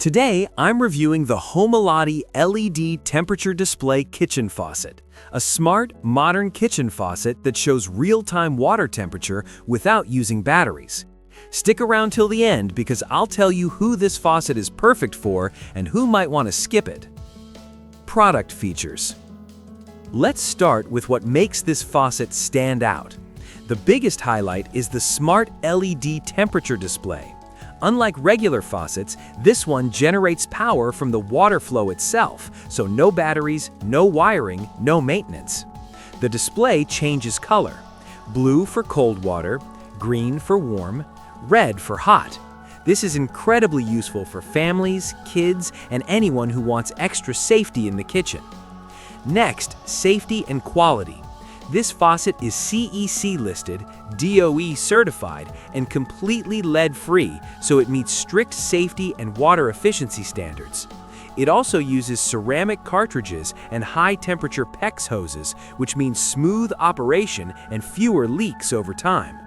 Today, I'm reviewing the HOMELODY LED temperature display kitchen faucet, a smart, modern kitchen faucet that shows real-time water temperature without using batteries. Stick around till the end because I'll tell you who this faucet is perfect for and who might want to skip it. Product features. Let's start with what makes this faucet stand out. The biggest highlight is the smart LED temperature display. Unlike regular faucets, this one generates power from the water flow itself, so no batteries, no wiring, no maintenance. The display changes color: blue for cold water, green for warm, red for hot. This is incredibly useful for families, kids, and anyone who wants extra safety in the kitchen. Next, safety and quality. This faucet is CEC listed, DOE certified, and completely lead-free, so it meets strict safety and water efficiency standards. It also uses ceramic cartridges and high-temperature PEX hoses, which means smooth operation and fewer leaks over time.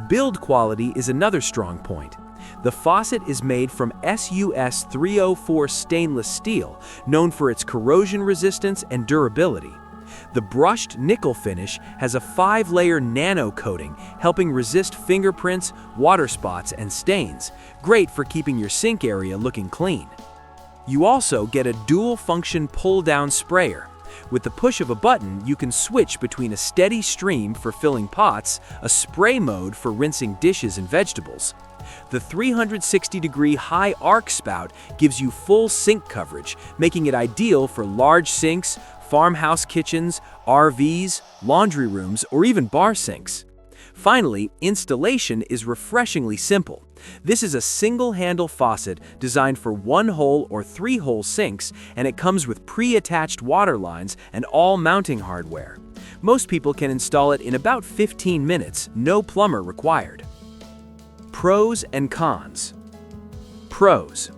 Build quality is another strong point. The faucet is made from SUS 304 stainless steel, known for its corrosion resistance and durability. The brushed nickel finish has a 5-layer nano coating, helping resist fingerprints, water spots, and stains, great for keeping your sink area looking clean. You also get a dual-function pull-down sprayer. With the push of a button, you can switch between a steady stream for filling pots, a spray mode for rinsing dishes and vegetables. The 360-degree high arc spout gives you full sink coverage, making it ideal for large sinks, farmhouse kitchens, RVs, laundry rooms, or even bar sinks. Finally, installation is refreshingly simple. This is a single-handle faucet designed for 1-hole or 3-hole sinks, and it comes with pre-attached water lines and all mounting hardware. Most people can install it in about 15 minutes, no plumber required. Pros and cons. Pros: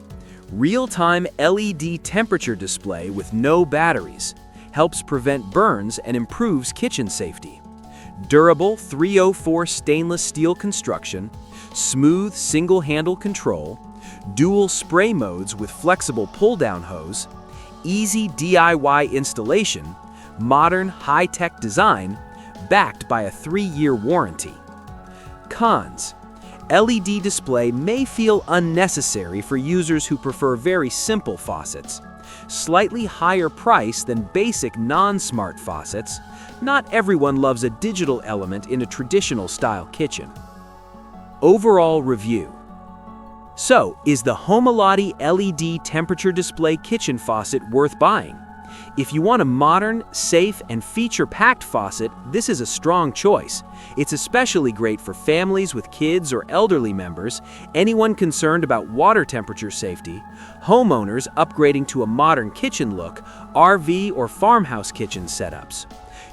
real-time LED temperature display with no batteries. Helps prevent burns and improves kitchen safety. Durable 304 stainless steel construction, smooth single-handle control, dual spray modes with flexible pull-down hose, easy DIY installation, modern high-tech design, backed by a 3-year warranty. Cons: LED display may feel unnecessary for users who prefer very simple faucets. Slightly higher price than basic non-smart faucets. Not everyone loves a digital element in a traditional style kitchen. Overall review. So, is the HOMELODY LED temperature display kitchen faucet worth buying? If you want a modern, safe, and feature-packed faucet, this is a strong choice. It's especially great for families with kids or elderly members, anyone concerned about water temperature safety, homeowners upgrading to a modern kitchen look, RV or farmhouse kitchen setups.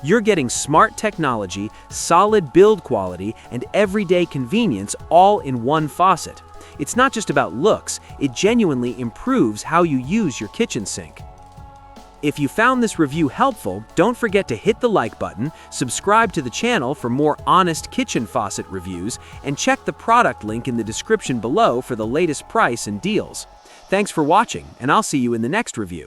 You're getting smart technology, solid build quality, and everyday convenience all in one faucet. It's not just about looks, it genuinely improves how you use your kitchen sink. If you found this review helpful, don't forget to hit the like button, subscribe to the channel for more honest kitchen faucet reviews, and check the product link in the description below for the latest price and deals. Thanks for watching, and I'll see you in the next review.